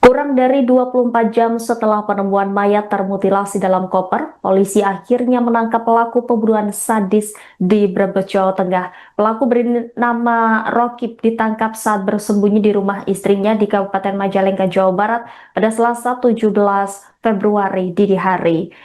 Kurang dari 24 jam setelah penemuan mayat termutilasi dalam koper, polisi akhirnya menangkap pelaku pembunuhan sadis di Brebes, Jawa Tengah. Pelaku bernama Rokib ditangkap saat bersembunyi di rumah istrinya di Kabupaten Majalengka, Jawa Barat pada Selasa 17 Februari dini hari.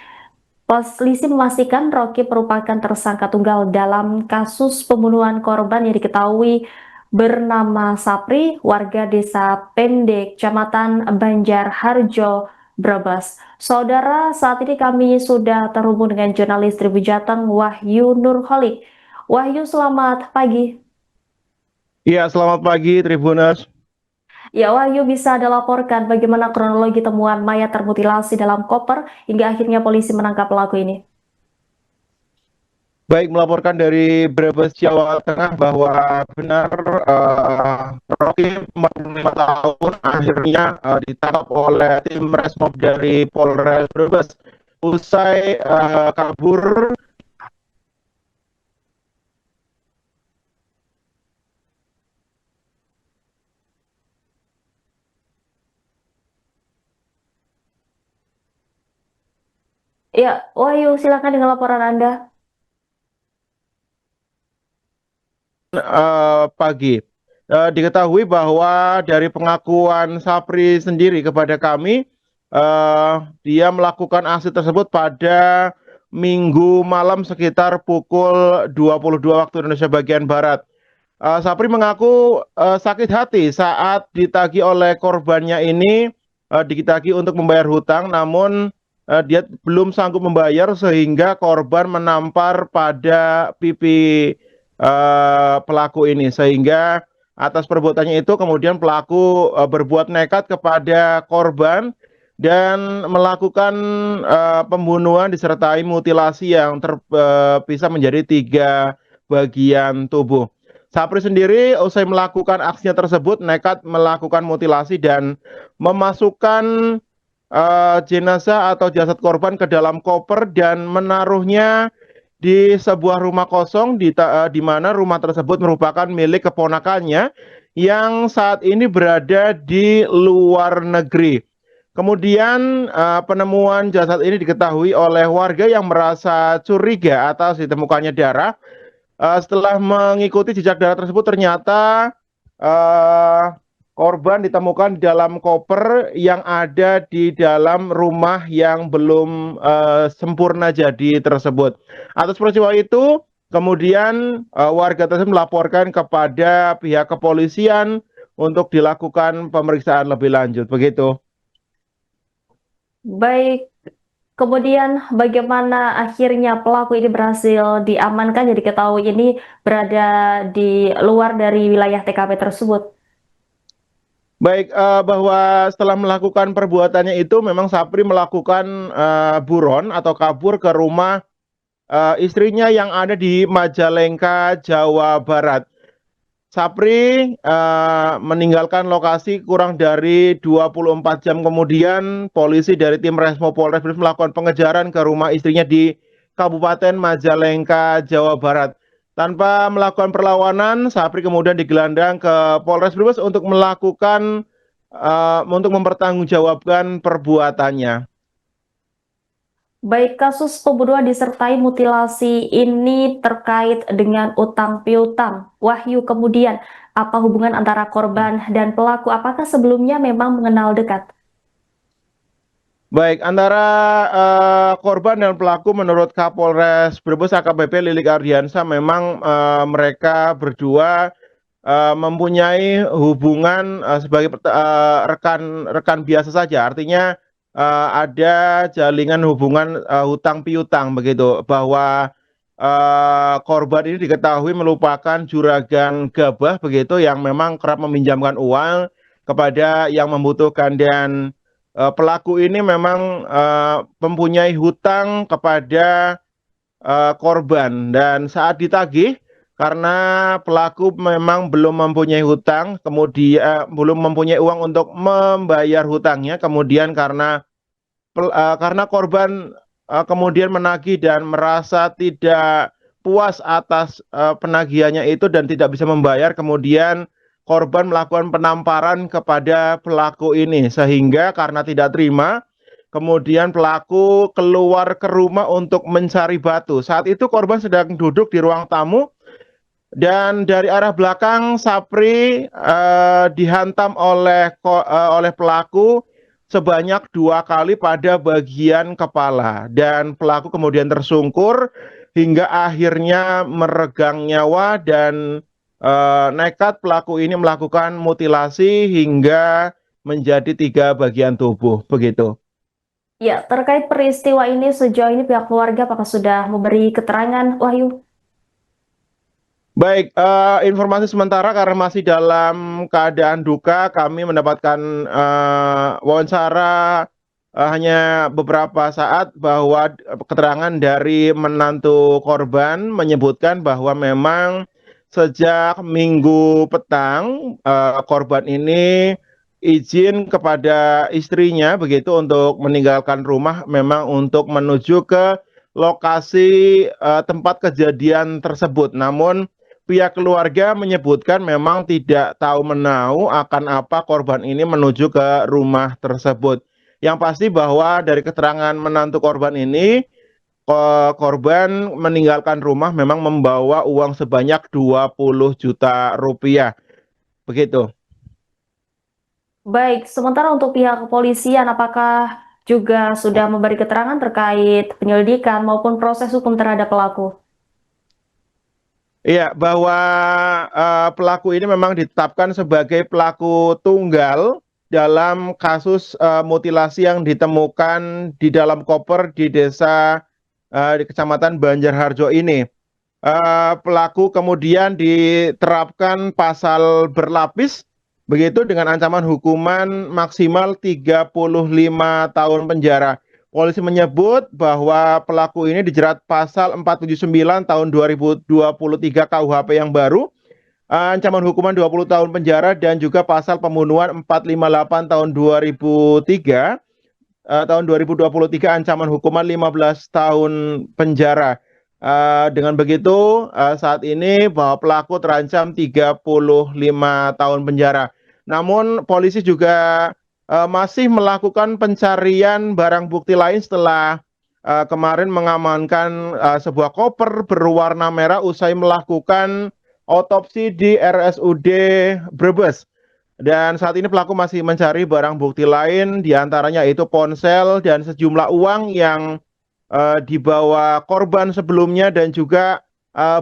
Polisi memastikan Rocky merupakan tersangka tunggal dalam kasus pembunuhan korban yang diketahui bernama Sapri, warga desa Pendek, Kecamatan Banjar Harjo, Brebes. Saudara, saat ini kami sudah terhubung dengan jurnalis Tribun Jateng, Wahyu Nurholik. Wahyu, selamat pagi. Iya, selamat pagi Tribuners. Ya, Wahyu, bisa Anda laporkan bagaimana kronologi temuan mayat termutilasi dalam koper hingga akhirnya polisi menangkap pelaku ini? Baik, melaporkan dari Brebes, Jawa Tengah bahwa benar Rocky 45 tahun akhirnya ditangkap oleh tim Resmob dari Polres Brebes usai kabur. Ya, Wahyu, silakan dengan laporan Anda. Pagi. Diketahui bahwa dari pengakuan Sapri sendiri kepada kami, dia melakukan aksi tersebut pada Minggu malam sekitar pukul 22 waktu Indonesia bagian Barat. Sapri mengaku sakit hati saat ditagih oleh korbannya ini, ditagih untuk membayar hutang, namun dia belum sanggup membayar sehingga korban menampar pada pipi pelaku ini, sehingga atas perbuatannya itu kemudian pelaku berbuat nekat kepada korban dan melakukan pembunuhan disertai mutilasi yang terpisah menjadi 3 bagian tubuh. Sapri sendiri usai melakukan aksinya tersebut nekat melakukan mutilasi dan memasukkan jenazah atau jasad korban ke dalam koper dan menaruhnya di sebuah rumah kosong di mana rumah tersebut merupakan milik keponakannya yang saat ini berada di luar negeri. Kemudian penemuan jasad ini diketahui oleh warga yang merasa curiga atas ditemukannya darah. Setelah mengikuti jejak darah tersebut, ternyata uh, korban ditemukan di dalam koper yang ada di dalam rumah yang belum sempurna jadi tersebut. Atas peristiwa itu, kemudian warga tersebut melaporkan kepada pihak kepolisian untuk dilakukan pemeriksaan lebih lanjut. Begitu. Baik, kemudian bagaimana akhirnya pelaku ini berhasil diamankan? Jadi ketahui ini berada di luar dari wilayah TKP tersebut. Baik, bahwa setelah melakukan perbuatannya itu memang Sapri melakukan buron atau kabur ke rumah istrinya yang ada di Majalengka, Jawa Barat. Sapri meninggalkan lokasi kurang dari 24 jam kemudian, polisi dari tim Resmo Polres Brebes melakukan pengejaran ke rumah istrinya di Kabupaten Majalengka, Jawa Barat. Tanpa melakukan perlawanan, Sapri kemudian digelandang ke Polres Brebes untuk untuk mempertanggungjawabkan perbuatannya. Baik, kasus pembunuhan disertai mutilasi ini terkait dengan utang piutang. Wahyu, kemudian apa hubungan antara korban dan pelaku? Apakah sebelumnya memang mengenal dekat? Baik, antara korban dan pelaku menurut Kapolres Brebes AKBP Lilik Ardiansa memang mereka berdua mempunyai hubungan sebagai rekan biasa saja. Artinya ada jaringan hubungan hutang piutang begitu, bahwa korban ini diketahui merupakan juragan gabah begitu yang memang kerap meminjamkan uang kepada yang membutuhkan, dan pelaku ini memang mempunyai hutang kepada korban, dan saat ditagih karena pelaku memang belum mempunyai hutang, kemudian belum mempunyai uang untuk membayar hutangnya, kemudian karena korban kemudian menagih dan merasa tidak puas atas penagihannya itu dan tidak bisa membayar, kemudian korban melakukan penamparan kepada pelaku ini, sehingga karena tidak terima, kemudian pelaku keluar ke rumah untuk mencari batu. Saat itu korban sedang duduk di ruang tamu dan dari arah belakang Sapri dihantam oleh pelaku sebanyak 2 kali pada bagian kepala, dan pelaku kemudian tersungkur hingga akhirnya meregang nyawa, dan nekat pelaku ini melakukan mutilasi hingga menjadi 3 bagian tubuh begitu. Ya, terkait peristiwa ini sejauh ini pihak keluarga apakah sudah memberi keterangan, Wahyu? Baik, informasi sementara karena masih dalam keadaan duka, kami mendapatkan wawancara hanya beberapa saat, bahwa keterangan dari menantu korban menyebutkan bahwa memang sejak Minggu petang korban ini izin kepada istrinya begitu untuk meninggalkan rumah, memang untuk menuju ke lokasi tempat kejadian tersebut. Namun pihak keluarga menyebutkan memang tidak tahu menahu akan apa korban ini menuju ke rumah tersebut. Yang pasti bahwa dari keterangan menantu korban ini, korban meninggalkan rumah memang membawa uang sebanyak 20 juta rupiah. Begitu. Baik, sementara untuk pihak kepolisian apakah juga sudah memberi keterangan terkait penyelidikan maupun proses hukum terhadap pelaku? Iya, bahwa pelaku ini memang ditetapkan sebagai pelaku tunggal dalam kasus mutilasi yang ditemukan di dalam koper di desa di Kecamatan Banjarharjo ini. Pelaku kemudian diterapkan pasal berlapis, begitu, dengan ancaman hukuman maksimal 35 tahun penjara. Polisi menyebut bahwa pelaku ini dijerat pasal 479 tahun 2023 KUHP yang baru, ancaman hukuman 20 tahun penjara, dan juga pasal pembunuhan 458 tahun 2003, tahun 2023 ancaman hukuman 15 tahun penjara. Dengan begitu saat ini bahwa pelaku terancam 35 tahun penjara. Namun polisi juga masih melakukan pencarian barang bukti lain setelah kemarin mengamankan sebuah koper berwarna merah usai melakukan otopsi di RSUD Brebes. Dan saat ini pelaku masih mencari barang bukti lain, diantaranya itu ponsel dan sejumlah uang yang dibawa korban sebelumnya, dan juga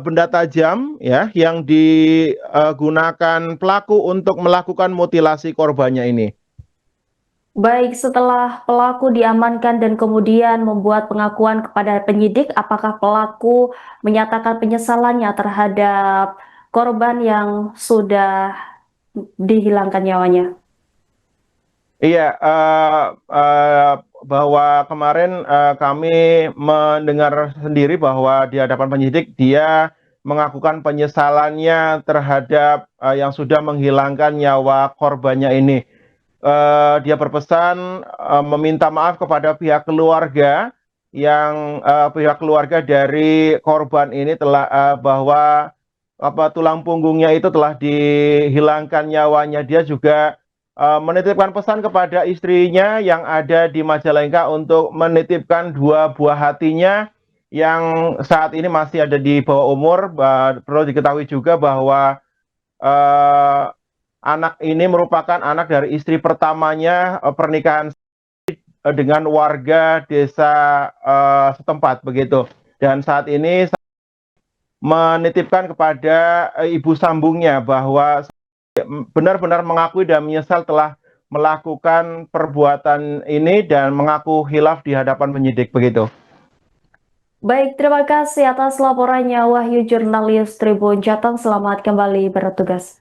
benda tajam ya yang digunakan pelaku untuk melakukan mutilasi korbannya ini. Baik, setelah pelaku diamankan dan kemudian membuat pengakuan kepada penyidik, apakah pelaku menyatakan penyesalannya terhadap korban yang sudah dihilangkan nyawanya? Iya, bahwa kemarin kami mendengar sendiri bahwa di hadapan penyidik dia mengakukan penyesalannya terhadap yang sudah menghilangkan nyawa korbannya ini. Dia berpesan meminta maaf kepada pihak keluarga pihak keluarga dari korban ini telah bahwa tulang punggungnya itu telah dihilangkan nyawanya. Dia juga menitipkan pesan kepada istrinya yang ada di Majalengka untuk menitipkan 2 buah hatinya yang saat ini masih ada di bawah umur. Perlu diketahui juga bahwa anak ini merupakan anak dari istri pertamanya pernikahan dengan warga desa setempat begitu. Dan saat ini menitipkan kepada ibu sambungnya bahwa benar-benar mengakui dan menyesal telah melakukan perbuatan ini dan mengaku hilaf di hadapan penyidik begitu. Baik, terima kasih atas laporannya Wahyu, jurnalis Tribun Jateng. Selamat kembali bertugas.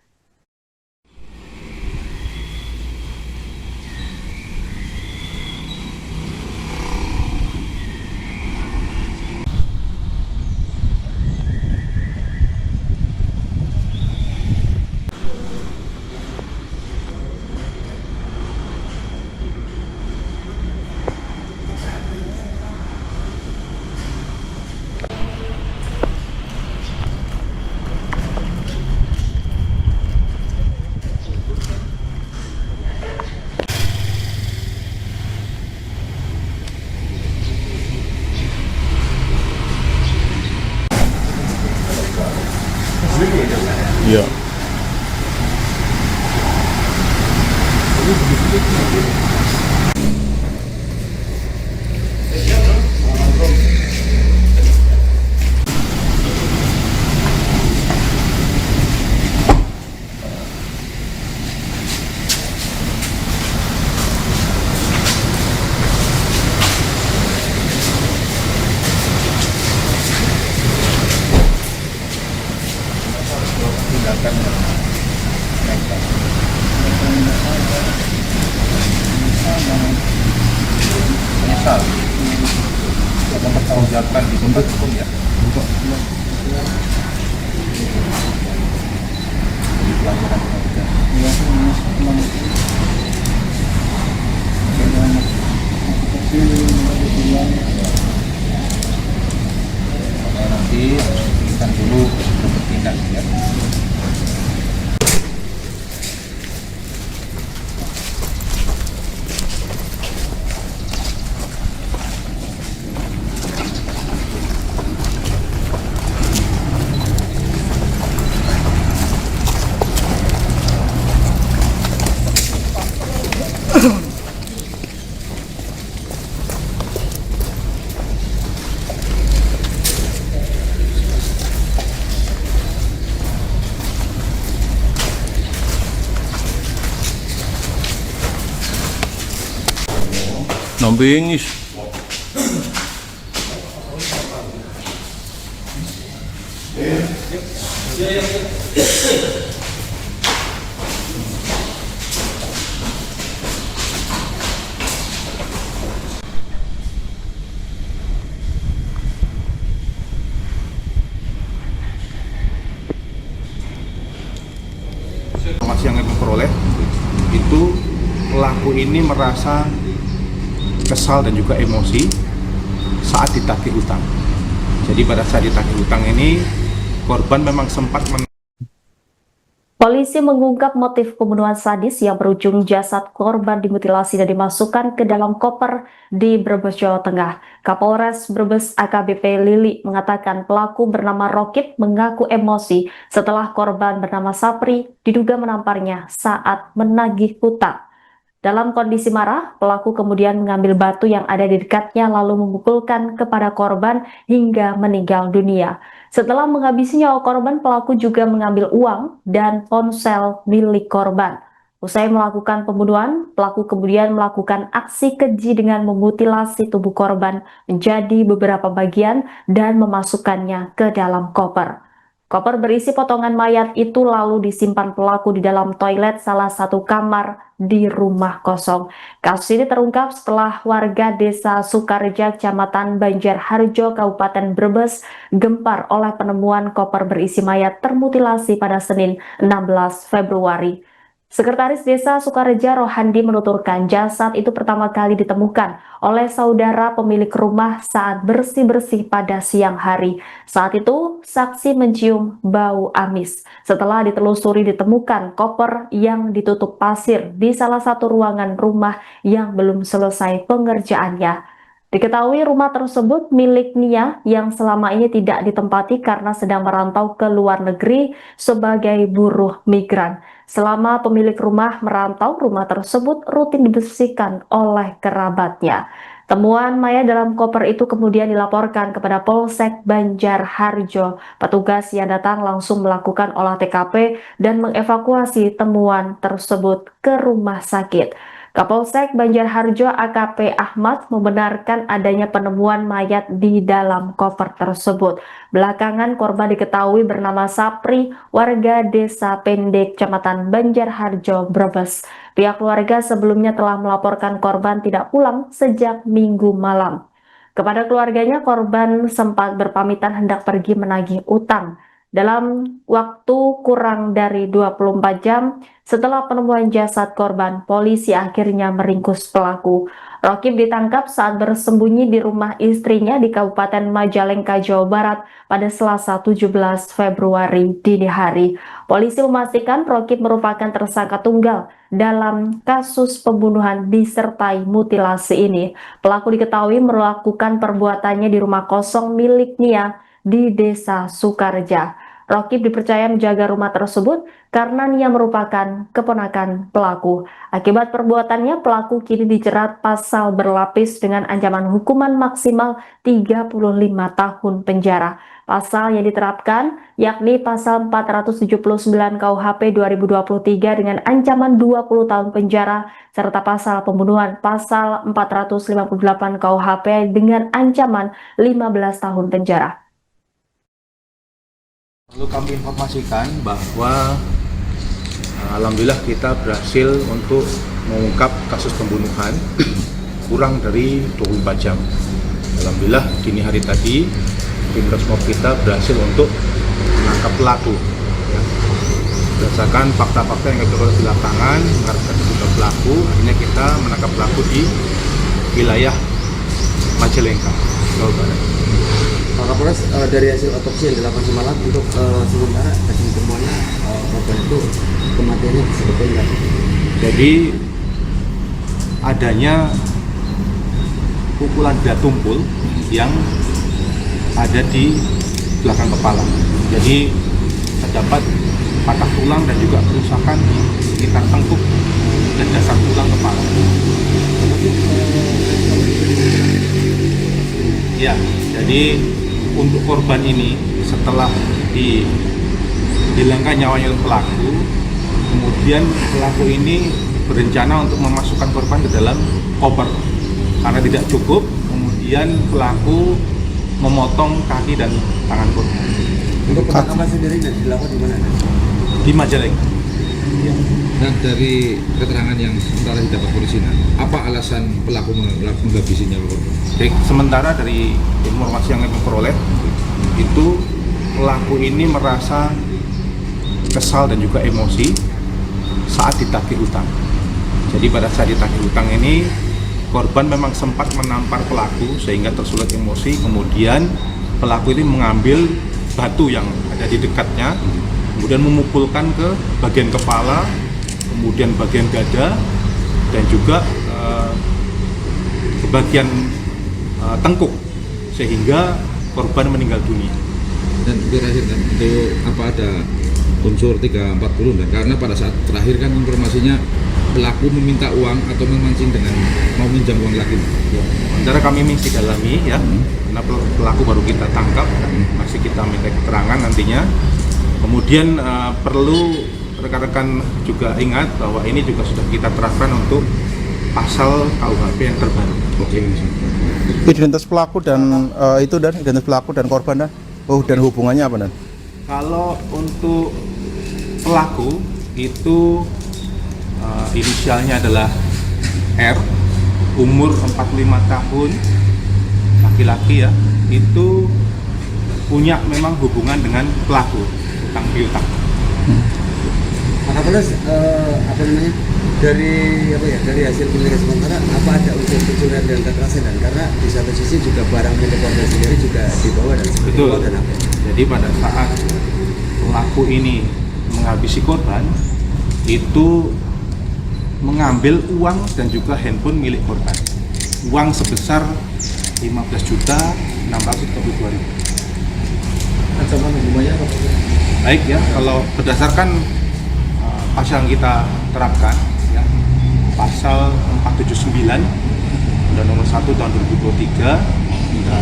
menyesal mempertanggungjawabkan di tempat hukum ya. Nanti kita dulu untuk bertindak ya. Nambingis. Informasi yang kami peroleh itu pelaku ini merasa kesal dan juga emosi saat ditagih utang. Jadi pada saat ditagih utang ini korban memang sempat Polisi mengungkap motif pembunuhan sadis yang berujung jasad korban dimutilasi dan dimasukkan ke dalam koper di Brebes, Jawa Tengah. Kapolres Brebes AKBP Lili mengatakan pelaku bernama Rokib mengaku emosi setelah korban bernama Sapri diduga menamparnya saat menagih hutang. Dalam kondisi marah, pelaku kemudian mengambil batu yang ada di dekatnya lalu memukulkan kepada korban hingga meninggal dunia. Setelah menghabisi nyawa korban, pelaku juga mengambil uang dan ponsel milik korban. Usai melakukan pembunuhan, pelaku kemudian melakukan aksi keji dengan memutilasi tubuh korban menjadi beberapa bagian dan memasukkannya ke dalam koper. Koper berisi potongan mayat itu lalu disimpan pelaku di dalam toilet salah satu kamar di rumah kosong. Kasus ini terungkap setelah warga desa Sukareja, Kecamatan Banjarharjo, Kabupaten Brebes gempar oleh penemuan koper berisi mayat termutilasi pada Senin 16 Februari. Sekretaris Desa Sukareja Rohandi menuturkan jasad itu pertama kali ditemukan oleh saudara pemilik rumah saat bersih-bersih pada siang hari. Saat itu, saksi mencium bau amis. Setelah ditelusuri ditemukan koper yang ditutup pasir di salah satu ruangan rumah yang belum selesai pengerjaannya. Diketahui rumah tersebut milik Nia yang selama ini tidak ditempati karena sedang merantau ke luar negeri sebagai buruh migran. Selama pemilik rumah merantau, rumah tersebut rutin dibersihkan oleh kerabatnya. Temuan mayat dalam koper itu kemudian dilaporkan kepada Polsek Banjarharjo. Petugas yang datang langsung melakukan olah TKP dan mengevakuasi temuan tersebut ke rumah sakit. Kapolsek Banjarharjo AKP Ahmad membenarkan adanya penemuan mayat di dalam koper tersebut. Belakangan korban diketahui bernama Sapri, warga desa Pendek, Kecamatan Banjarharjo, Brebes. Pihak keluarga sebelumnya telah melaporkan korban tidak pulang sejak Minggu malam. Kepada keluarganya, korban sempat berpamitan hendak pergi menagih utang. Dalam waktu kurang dari 24 jam setelah penemuan jasad korban, polisi akhirnya meringkus pelaku. Rokib ditangkap saat bersembunyi di rumah istrinya di Kabupaten Majalengka, Jawa Barat pada Selasa 17 Februari dini hari. Polisi memastikan Rokib merupakan tersangka tunggal dalam kasus pembunuhan disertai mutilasi ini. Pelaku diketahui melakukan perbuatannya di rumah kosong milik Nia di Desa Sukareja. Rokib dipercaya menjaga rumah tersebut karena ia merupakan keponakan pelaku. Akibat perbuatannya, pelaku kini dijerat pasal berlapis dengan ancaman hukuman maksimal 35 tahun penjara. Pasal yang diterapkan yakni pasal 479 KUHP 2023 dengan ancaman 20 tahun penjara, serta pasal pembunuhan pasal 458 KUHP dengan ancaman 15 tahun penjara. Lalu kami informasikan bahwa alhamdulillah kita berhasil untuk mengungkap kasus pembunuhan kurang dari 24 jam. Alhamdulillah dini hari tadi tim Resmob kita berhasil untuk menangkap pelaku. Ya. Berdasarkan fakta-fakta yang kita peroleh di lapangan, mengarahkan juga pelaku, akhirnya kita menangkap pelaku di wilayah Majalengka, Jawa Barat. Pak Kapolres, dari hasil otopsi yang dilakukan semalam untuk sementara kesimpulannya korban itu kematiannya sebetulnya. Jadi adanya pukulan benda tumpul yang ada di belakang kepala. Jadi terdapat patah tulang dan juga kerusakan di sekitar tengkuk dan dasar tulang kepala. Ya, jadi untuk korban ini setelah dihilangkan nyawanya oleh pelaku, kemudian pelaku ini berencana untuk memasukkan korban ke dalam koper. Karena tidak cukup, kemudian pelaku memotong kaki dan tangan korban. Untuk penangkapan sendiri dilakukan di mana? Di Majalengka. Ya. Nah, dari keterangan yang sementara didapat polisi, apa alasan pelaku menghabisi nyawa korban? Baik, sementara dari informasi yang kami peroleh, itu pelaku ini merasa kesal dan juga emosi saat ditagih utang. Jadi pada saat ditagih utang ini, korban memang sempat menampar pelaku sehingga tersulut emosi, kemudian pelaku ini mengambil batu yang ada di dekatnya, kemudian memukulkan ke bagian kepala, kemudian bagian dada, dan juga ke bagian tengkuk, sehingga korban meninggal dunia. Dan terakhir kan, untuk apa ada unsur 340 dan karena pada saat terakhir kan informasinya pelaku meminta uang atau memancing dengan mau minjam uang lagi. Ya. Sementara kami masih dalami ya, karena pelaku baru kita tangkap, masih kita minta keterangan nantinya. Kemudian perlu rekan-rekan juga ingat bahwa ini juga sudah kita terapkan untuk pasal KUHP yang terbaru. Oke. Identitas pelaku dan identitas pelaku dan korban dan hubungannya apa dan? Kalau untuk pelaku itu inisialnya adalah R, umur 45 tahun, laki-laki ya, itu punya memang hubungan dengan pelaku utang piutang. Pak Kapolres, dari hasil penyelidikan sementara apa ada unsur pencurian dan kekerasan, dan karena di satu sisi juga barang milik korban sendiri juga dibawa dan Betul. dan apa? Jadi pada saat pelaku ini menghabisi korban, itu mengambil uang dan juga handphone milik korban. Uang sebesar 15.632.000. Ancaman hukumannya apa? Baik ya, kalau berdasarkan pasal yang kita terapkan ya, pasal 479 Undang Nomor 1 tahun 2023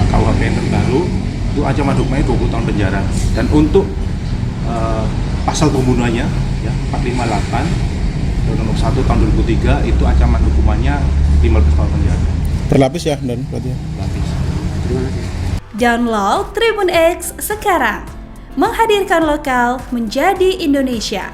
KUHP yang terbaru, itu ancaman hukumannya 20 tahun penjara. Dan untuk pasal pembunuhannya ya 458 Undang Nomor 1 tahun 2003 itu ancaman hukumannya 15 tahun penjara. Berlapis ya dan berarti. Lapis. Terima kasih. Download Tribun X sekarang, menghadirkan lokal menjadi Indonesia.